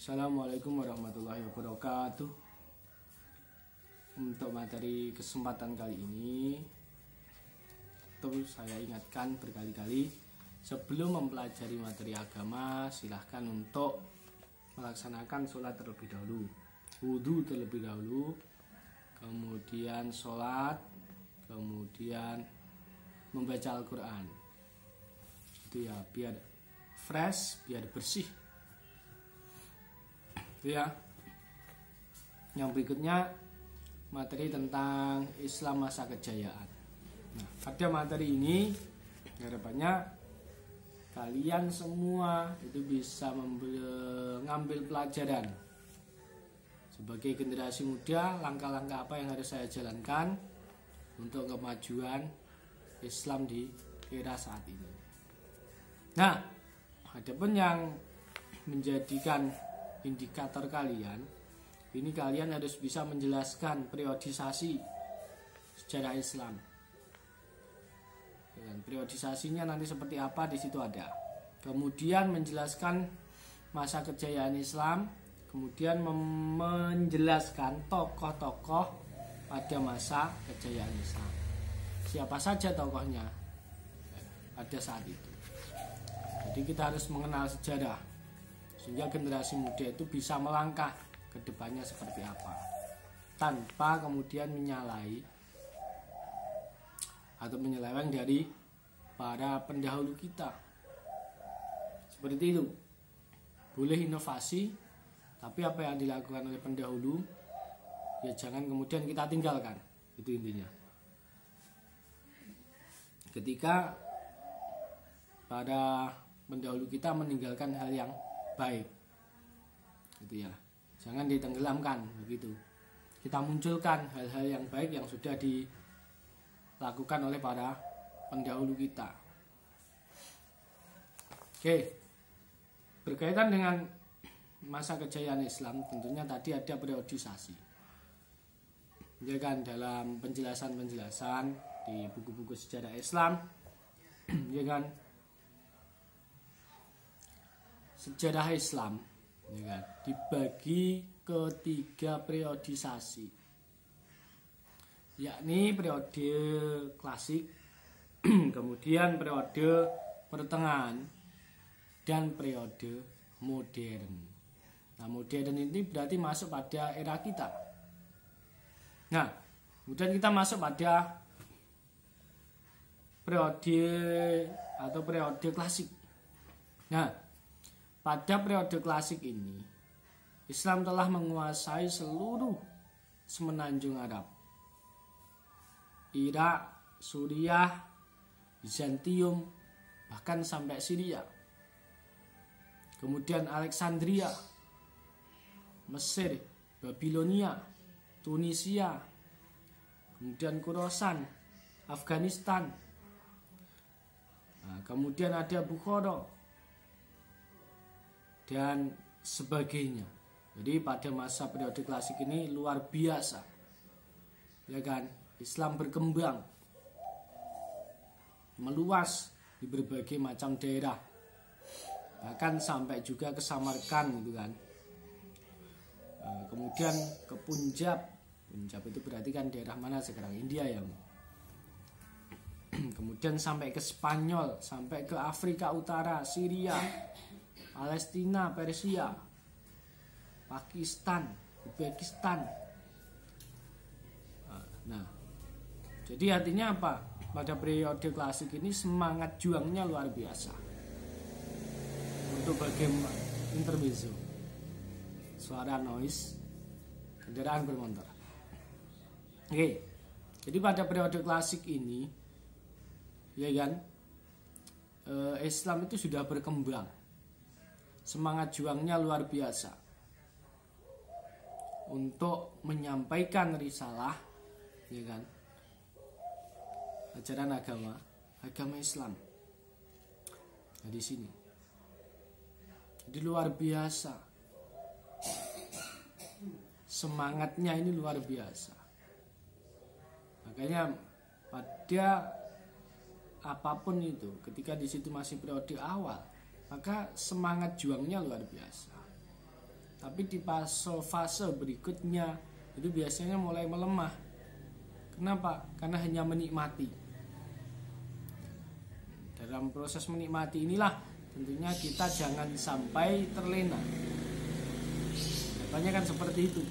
Assalamualaikum warahmatullahi wabarakatuh. Untuk materi kesempatan kali ini, saya ingatkan berkali-kali, sebelum mempelajari materi agama, silahkan untuk melaksanakan sholat terlebih dahulu, wudhu terlebih dahulu, kemudian sholat, kemudian membaca Al-Quran. Itu ya, biar fresh, biar bersih. Itu ya. Yang berikutnya materi tentang Islam masa kejayaan. Nah, pada materi ini harapannya kalian semua itu bisa mengambil pelajaran sebagai generasi muda, langkah-langkah apa yang harus saya jalankan untuk kemajuan Islam di era saat ini. Nah, adapun yang menjadikan indikator kalian, ini kalian harus bisa menjelaskan periodisasi sejarah Islam. Dan periodisasinya nanti seperti apa di situ ada. Kemudian menjelaskan masa kejayaan Islam, kemudian menjelaskan tokoh-tokoh pada masa kejayaan Islam. Siapa saja tokohnya pada saat itu. Jadi kita harus mengenal sejarah sehingga generasi muda itu bisa melangkah kedepannya seperti apa, tanpa kemudian menyalahi atau menyeleweng dari para pendahulu kita. Seperti itu. Boleh inovasi, tapi apa yang dilakukan oleh pendahulu ya jangan kemudian kita tinggalkan. Itu intinya. Ketika para pendahulu kita meninggalkan hal yang baik, itu ya, jangan ditenggelamkan begitu. Kita munculkan hal-hal yang baik yang sudah dilakukan oleh para pendahulu kita. Oke, berkaitan dengan masa kejayaan Islam, tentunya tadi ada periodisasi. Ya kan, dalam penjelasan-penjelasan di buku-buku sejarah Islam, ya kan, sejarah Islam ya kan, dibagi ke 3 periodisasi, yakni periode klasik, kemudian periode pertengahan, dan periode modern. Nah, modern ini berarti masuk pada era kita. Nah, kemudian kita masuk pada periode atau periode klasik. Nah, pada periode klasik ini, Islam telah menguasai seluruh semenanjung Arab, Irak, Suriah, Bizantium, bahkan sampai Syria. Kemudian Alexandria, Mesir, Babilonia, Tunisia, kemudian Khorasan, Afghanistan. Nah, kemudian ada Bukhara dan sebagainya. Jadi pada masa periode klasik ini luar biasa, ya kan? Islam berkembang, meluas di berbagai macam daerah, bahkan sampai juga ke Samarkand, gitu kan. Kemudian ke Punjab. Punjab itu berarti kan daerah mana sekarang? India ya. Kemudian sampai ke Spanyol, sampai ke Afrika Utara, Syria, Palestina, Persia, Pakistan, Uzbekistan. Nah, jadi artinya apa? Pada periode klasik ini semangat juangnya luar biasa. Untuk bagaimana intermezzo, suara noise kendaraan bermotor. Oke, jadi pada periode klasik ini, ya kan, Islam itu sudah berkembang. Semangat juangnya luar biasa untuk menyampaikan risalah, ya kan, ajaran agama Islam. Nah, di sini, jadi luar biasa, semangatnya ini luar biasa. Makanya pada apapun itu, ketika di situ masih periode awal, maka semangat juangnya luar biasa. Tapi di fase berikutnya itu biasanya mulai melemah. Kenapa? Karena hanya menikmati. Dalam proses menikmati inilah tentunya kita jangan sampai terlena. Katanya kan seperti itu.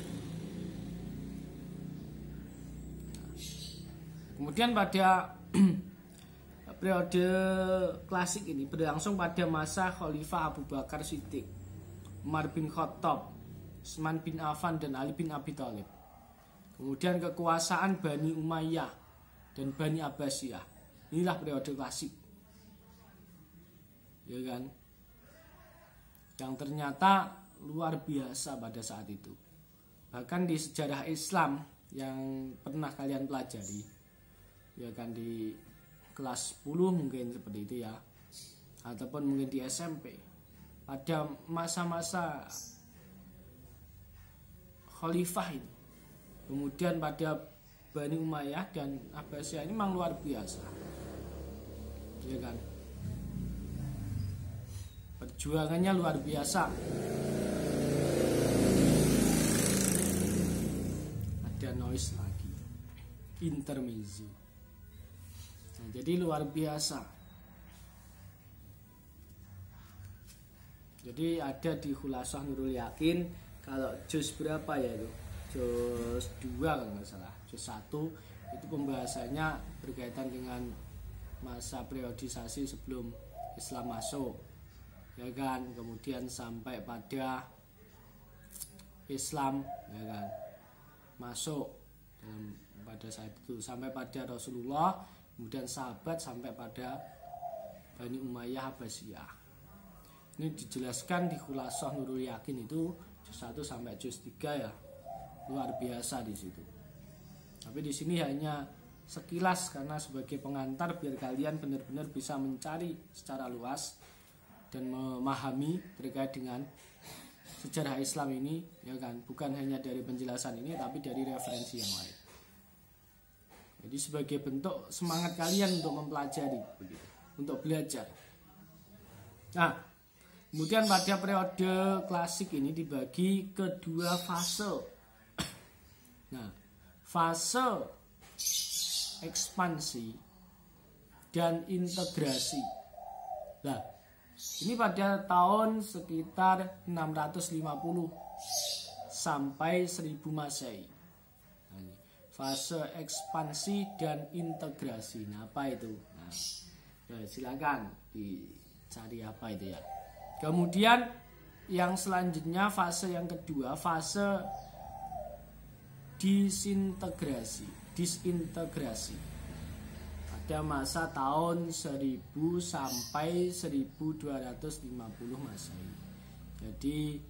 Kemudian pada periode klasik ini berlangsung pada masa Khalifah Abu Bakar Siddiq, Umar bin Khattab, Utsman bin Affan, dan Ali bin Abi Thalib. Kemudian kekuasaan Bani Umayyah dan Bani Abbasiyah. Inilah periode klasik, ya kan? Yang ternyata luar biasa pada saat itu. Bahkan di sejarah Islam yang pernah kalian pelajari, ya kan, di kelas 10 mungkin seperti itu ya, ataupun mungkin di SMP, pada masa-masa Khalifah ini, kemudian pada Bani Umayyah dan Abbasiyah ini memang luar biasa, ya kan, perjuangannya luar biasa. Ada noise lagi, intermezzo. Nah, jadi luar biasa. Jadi ada di Khulasah Nurul Yakin, kalau juz berapa ya itu? Juz 2 kalau nggak salah. Juz 1 itu pembahasannya berkaitan dengan masa periodisasi sebelum Islam masuk, ya kan? Kemudian sampai pada Islam, ya kan, masuk dalam pada saat itu, sampai pada Rasulullah, kemudian sahabat, sampai pada Bani Umayyah Abbasiyah. Ini dijelaskan di Khulasah Nurul Yakin itu juz 1 sampai juz 3 ya. Luar biasa di situ. Tapi di sini hanya sekilas karena sebagai pengantar biar kalian benar-benar bisa mencari secara luas dan memahami terkait dengan sejarah Islam ini, ya kan, bukan hanya dari penjelasan ini tapi dari referensi yang lain. Jadi sebagai bentuk semangat kalian untuk mempelajari, begitu, untuk belajar. Nah, kemudian pada periode klasik ini dibagi ke dua fase. Nah, fase ekspansi dan integrasi. Nah, ini pada tahun sekitar 650 sampai 1000 Masehi. Nah, ini fase ekspansi dan integrasi. Nah, apa itu? Nah, ya, silakan dicari apa itu ya. Kemudian yang selanjutnya fase yang kedua, fase disintegrasi. Pada masa tahun 1000 sampai 1250 Masehi. Jadi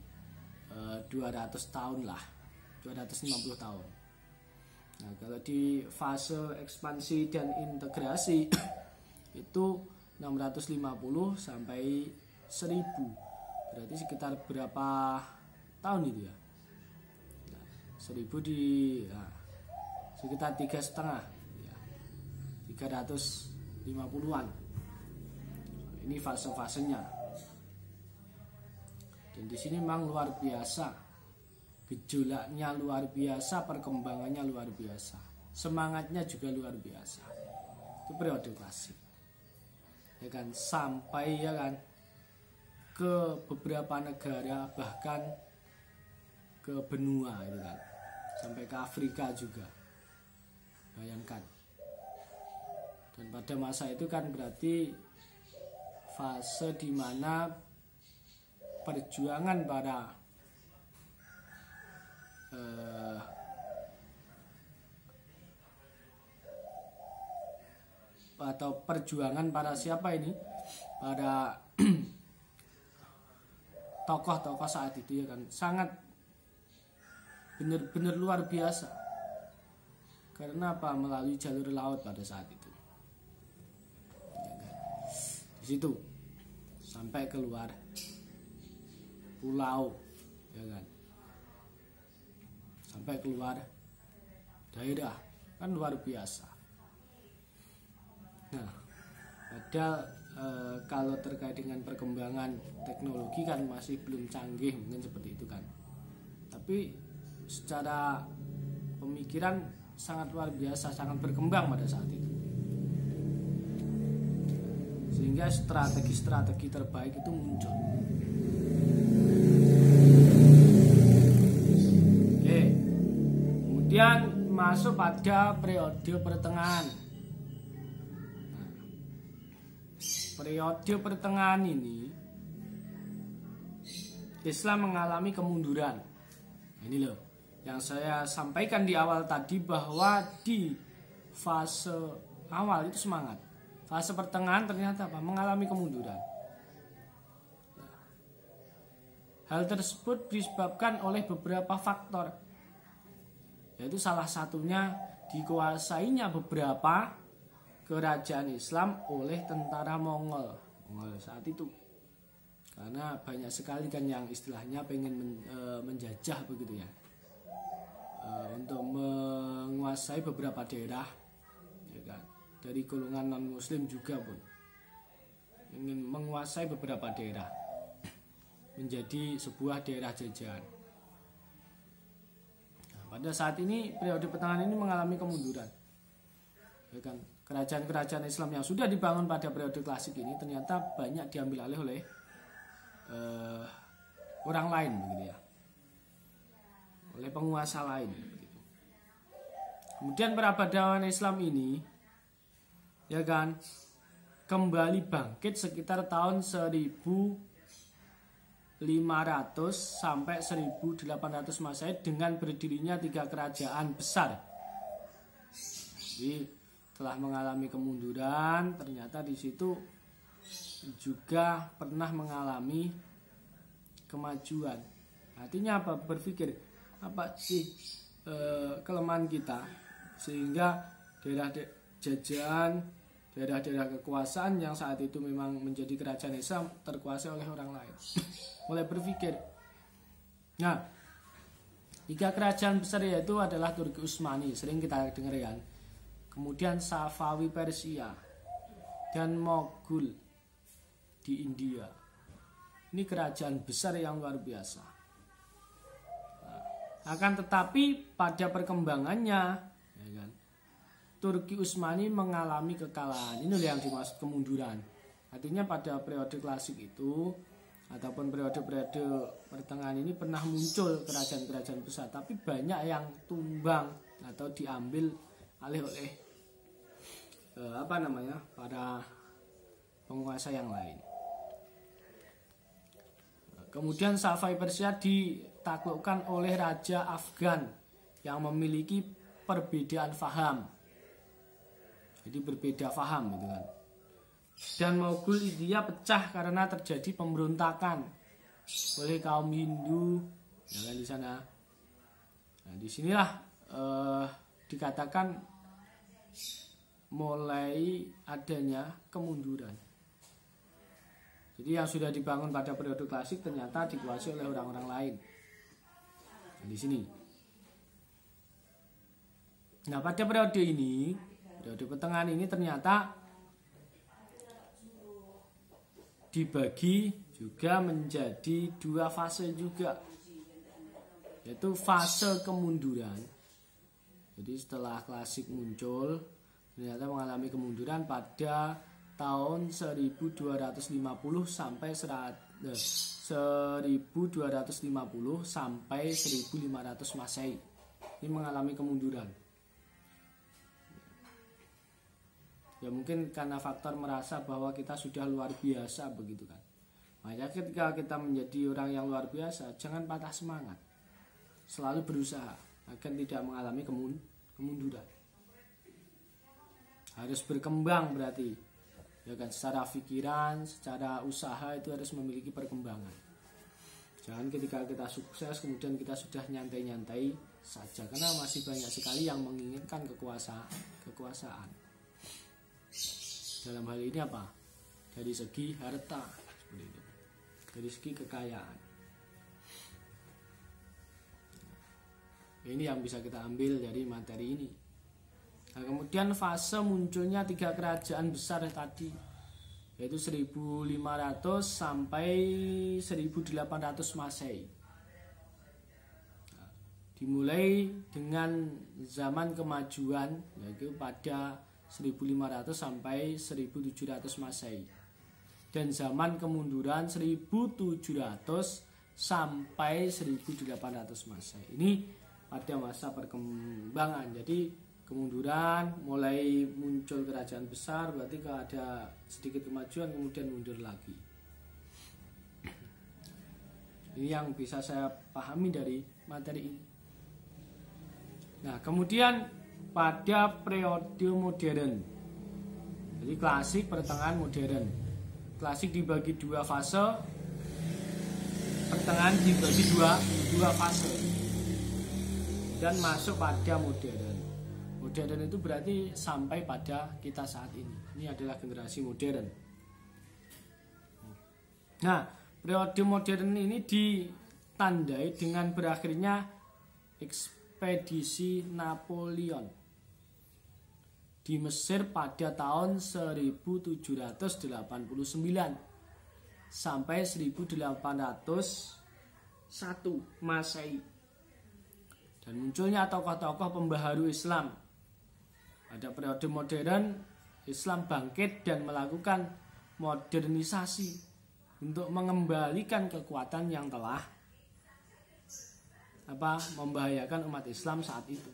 200 tahun lah, 250 tahun. Nah, kalau di fase ekspansi dan integrasi itu 650 sampai 1000. Berarti sekitar berapa tahun itu ya? 1000 di sekitar 3,5 ya, 350-an. Ini fase-fasenya. Dan di sini memang luar biasa. Gejolaknya luar biasa, perkembangannya luar biasa. Semangatnya juga luar biasa. Itu periode klasik. Ya kan, sampai ya kan ke beberapa negara, bahkan ke benua itu kan. Sampai ke Afrika juga. Bayangkan. Dan pada masa itu kan berarti fase di mana perjuangan para atau perjuangan para siapa ini? Para tokoh-tokoh saat itu ya kan sangat benar-benar luar biasa. Karena apa? Melalui jalur laut pada saat itu. Di situ sampai keluar pulau, ya kan. Sampai keluar daerah, kan luar biasa. Nah, padahal kalau terkait dengan perkembangan teknologi kan masih belum canggih, mungkin seperti itu kan. tapi secara pemikiran sangat luar biasa, sangat berkembang pada saat itu. Sehingga strategi-strategi terbaik itu muncul. Oke. Kemudian masuk pada periode pertengahan. Nah, periode pertengahan ini Islam mengalami kemunduran. Ini loh yang saya sampaikan di awal tadi, bahwa di fase awal itu semangat, fase pertengahan ternyata apa? Mengalami kemunduran. Hal tersebut disebabkan oleh beberapa faktor, yaitu salah satunya dikuasainya beberapa kerajaan Islam oleh tentara Mongol saat itu. Karena banyak sekali kan yang istilahnya pengen menjajah begitu ya, untuk menguasai beberapa daerah, ya kan? Dari golongan non muslim juga pun ingin menguasai beberapa daerah menjadi sebuah daerah jajahan. Nah, pada saat ini periode pertengahan ini mengalami kemunduran, ya kan? Kerajaan-kerajaan Islam yang sudah dibangun pada periode klasik ini ternyata banyak diambil alih oleh orang lain begitu ya, oleh penguasa lain begitu. Kemudian peradaban Islam ini, ya kan, kembali bangkit sekitar tahun 1500 sampai 1800 Masehi dengan berdirinya 3 kerajaan besar. Jadi telah mengalami kemunduran, ternyata di situ juga pernah mengalami kemajuan. Artinya apa? Berpikir apa sih kelemahan kita sehingga daerah jajahan, daerah-daerah kekuasaan yang saat itu memang menjadi kerajaan Islam terkuasai oleh orang lain. Mulai berpikir. Nah, 3 kerajaan besar yaitu adalah Turki Utsmani, sering kita dengar kan. Kemudian Safawi Persia dan Moghul di India. Ini kerajaan besar yang luar biasa. Nah, akan tetapi pada perkembangannya, ya kan, Turki Utsmani mengalami kekalahan. Ini yang dimaksud kemunduran. Artinya pada periode klasik itu ataupun periode-periode pertengahan ini pernah muncul kerajaan-kerajaan besar, tapi banyak yang tumbang atau diambil alih oleh para penguasa yang lain. Kemudian Safawi Persia ditaklukkan oleh Raja Afgan yang memiliki perbedaan faham. Jadi berbeda faham gitu kan. Dan Moghul India pecah karena terjadi pemberontakan oleh kaum Hindu, ya kan, di sana. Nah, disinilah dikatakan mulai adanya kemunduran. Jadi yang sudah dibangun pada periode klasik ternyata dikuasai oleh orang-orang lain. Nah, di sini. Nah, pada periode ini, periode pertengahan ini ternyata dibagi juga menjadi 2 fase juga, yaitu fase kemunduran. Jadi setelah klasik muncul, ternyata mengalami kemunduran pada tahun 1250 sampai 1250 sampai 1500 Masehi. Ini mengalami kemunduran. Ya mungkin karena faktor merasa bahwa kita sudah luar biasa begitu kan. Makanya ketika kita menjadi orang yang luar biasa, jangan patah semangat. Selalu berusaha agar tidak mengalami kemunduran. Harus berkembang berarti. Ya kan, secara pikiran, secara usaha itu harus memiliki perkembangan. Jangan ketika kita sukses kemudian kita sudah nyantai-nyantai saja, karena masih banyak sekali yang menginginkan kekuasaan. Dalam hal ini apa? Dari segi harta, seperti itu. Dari segi kekayaan. Ini yang bisa kita ambil dari materi ini. Nah, kemudian fase munculnya 3 kerajaan besar tadi, yaitu 1500 sampai 1800 Masehi. dimulai dengan zaman kemajuan yaitu pada 1500 sampai 1700 Masehi dan zaman kemunduran 1700 sampai 1800 Masehi. Ini pada masa perkembangan. Jadi kemunduran, mulai muncul kerajaan besar, berarti ada sedikit kemajuan kemudian mundur lagi. Ini yang bisa saya pahami dari materi ini. Nah, kemudian pada periode modern, jadi klasik pertengahan modern. Klasik dibagi dua fase, pertengahan dibagi dua fase, dan masuk pada modern. Modern itu berarti sampai pada kita saat ini. Ini adalah generasi modern. Nah, periode modern ini ditandai dengan berakhirnya ekspedisi Napoleon di Mesir pada tahun 1789 sampai 1801 Masehi. Dan munculnya tokoh-tokoh pembaharu Islam. Pada periode modern, Islam bangkit dan melakukan modernisasi untuk mengembalikan kekuatan yang telah membahayakan umat Islam saat itu.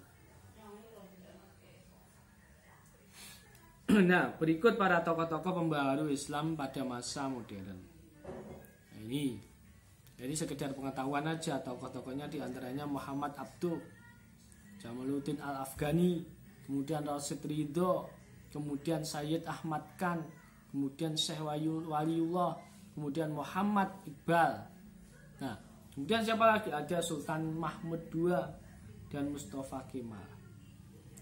Nah, berikut para tokoh-tokoh pembaharu Islam pada masa modern. Nah, ini jadi sekedar pengetahuan aja, tokoh-tokohnya diantaranya Muhammad Abduh, Jamaluddin Al-Afghani, kemudian Rasyid Ridho, kemudian Sayyid Ahmad Khan, kemudian Syekh Waliullah, kemudian Muhammad Iqbal. Nah, kemudian siapa lagi? Ada Sultan Mahmud II dan Mustafa Kemal.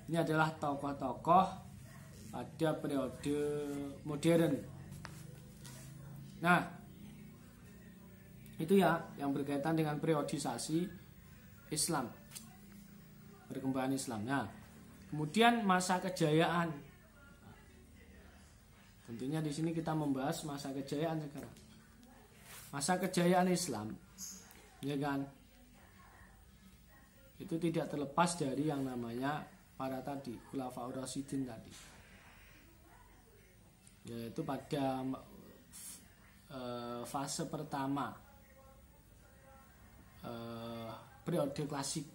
Ini adalah tokoh-tokoh pada periode modern. Nah, itu ya yang berkaitan dengan periodisasi Islam, perkembangan Islam. Nah, kemudian masa kejayaan. Tentunya di sini kita membahas masa kejayaan sekarang. Masa kejayaan Islam, ya kan? Itu tidak terlepas dari yang namanya para tadi Khulafaur Rasyidin tadi. Yaitu pada fase pertama periode klasik.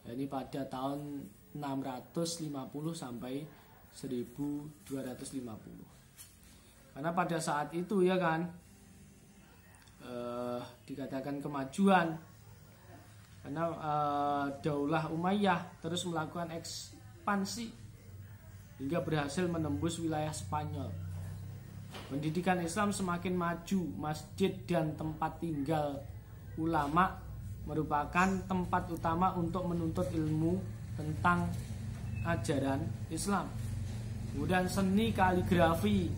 Ini pada tahun 650 sampai 1250. Karena pada saat itu ya kan dikatakan kemajuan karena Daulah Umayyah terus melakukan ekspansi hingga berhasil menembus wilayah Spanyol. Pendidikan Islam semakin maju, masjid dan tempat tinggal ulama merupakan tempat utama untuk menuntut ilmu tentang ajaran Islam. Kemudian seni kaligrafi,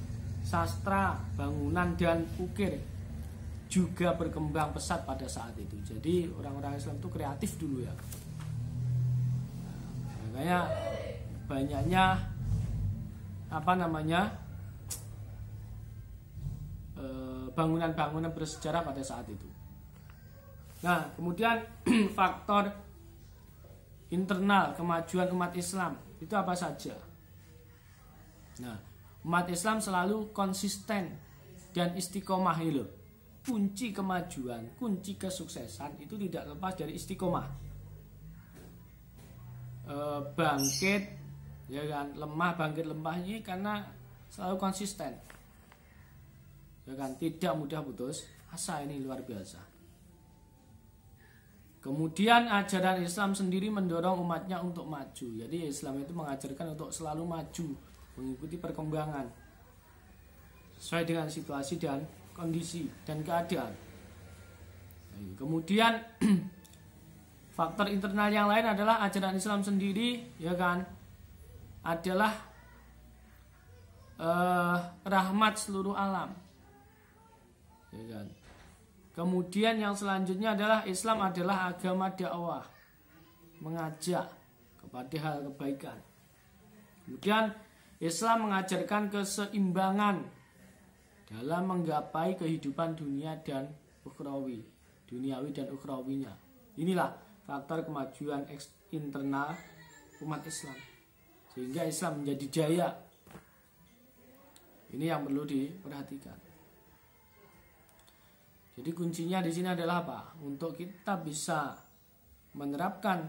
sastra, bangunan dan ukir juga berkembang pesat pada saat itu. Jadi orang-orang Islam itu kreatif dulu ya. Makanya banyaknya bangunan-bangunan bersejarah pada saat itu. Nah, kemudian faktor internal kemajuan umat Islam itu apa saja? Nah, umat Islam selalu konsisten dan istiqomah itu. Kunci kemajuan, kunci kesuksesan itu tidak lepas dari istiqomah. Bangkit, ya kan, lemah bangkit lemah ini karena selalu konsisten. Ya kan, tidak mudah putus asa, ini luar biasa. Kemudian ajaran Islam sendiri mendorong umatnya untuk maju. Jadi Islam itu mengajarkan untuk selalu maju, mengikuti perkembangan sesuai dengan situasi dan kondisi dan keadaan. Kemudian faktor internal yang lain adalah ajaran Islam sendiri, ya kan, adalah rahmat seluruh alam, ya kan. Kemudian yang selanjutnya adalah Islam adalah agama dakwah, mengajak kepada hal kebaikan. Kemudian Islam mengajarkan keseimbangan dalam menggapai kehidupan dunia dan ukhrawi, duniawi dan ukhrawinya. Inilah faktor kemajuan internal umat Islam, sehingga Islam menjadi jaya. Ini yang perlu diperhatikan. Jadi kuncinya di sini adalah apa? Untuk kita bisa menerapkan,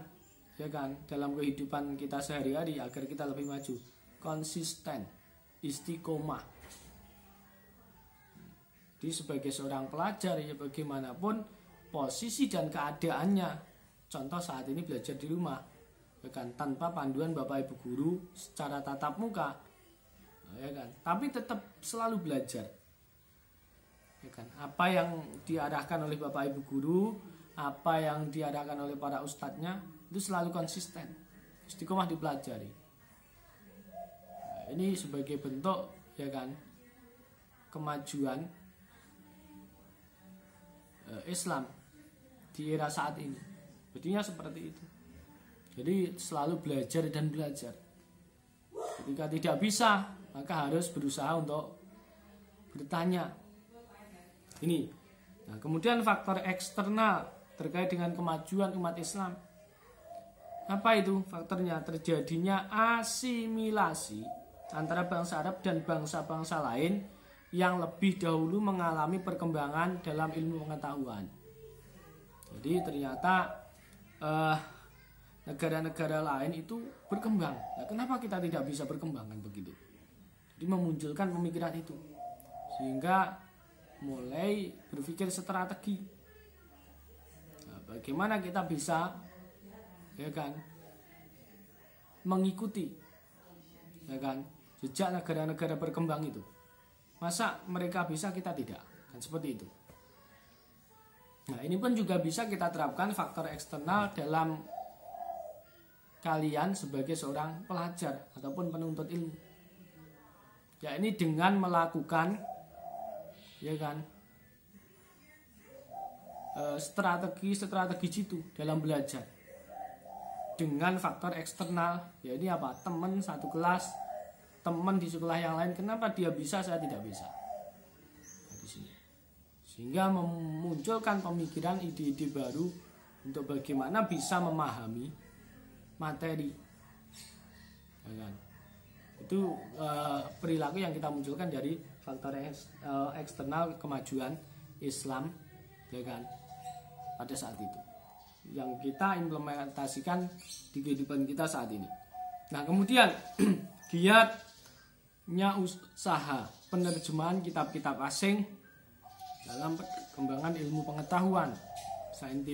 ya kan, dalam kehidupan kita sehari-hari agar kita lebih maju, konsisten, istiqomah. Jadi sebagai seorang pelajar, ya bagaimanapun posisi dan keadaannya. Contoh saat ini belajar di rumah, ya kan, tanpa panduan Bapak Ibu guru secara tatap muka, ya kan, tapi tetap selalu belajar, ya kan. Apa yang diarahkan oleh Bapak Ibu guru, apa yang diarahkan oleh para ustadznya, itu selalu konsisten, istiqomah dipelajari. Nah, ini sebagai bentuk, ya kan, kemajuan Islam di era saat ini. Jadinya seperti itu. Jadi selalu belajar dan belajar. Ketika tidak bisa, maka harus berusaha untuk bertanya. Ini. Nah, kemudian faktor eksternal terkait dengan kemajuan umat Islam. Apa itu faktornya? Terjadinya asimilasi antara bangsa Arab dan bangsa-bangsa lain yang lebih dahulu mengalami perkembangan dalam ilmu pengetahuan. Jadi ternyata negara-negara lain itu berkembang. Nah, kenapa kita tidak bisa berkembang kan begitu? Jadi memunculkan pemikiran itu, sehingga mulai berpikir strategi. Nah, bagaimana kita bisa, ya kan, mengikuti, ya kan, jejak negara-negara berkembang itu. Masa mereka bisa, kita tidak? Kan seperti itu. Nah, ini pun juga bisa kita terapkan faktor eksternal dalam kalian sebagai seorang pelajar ataupun penuntut ilmu. Ya, ini dengan melakukan, ya kan, strategi jitu dalam belajar dengan faktor eksternal. Ya, ini apa? Teman satu kelas, teman di sekolah yang lain, kenapa dia bisa, saya tidak bisa? Sehingga memunculkan pemikiran, ide-ide baru untuk bagaimana bisa memahami materi, ya kan? Itu perilaku yang kita munculkan dari faktor eksternal kemajuan Islam, ya kan, pada saat itu, yang kita implementasikan di kehidupan kita saat ini. Nah, kemudian giatnya usaha penerjemahan kitab-kitab asing dalam perkembangan ilmu pengetahuan saintifik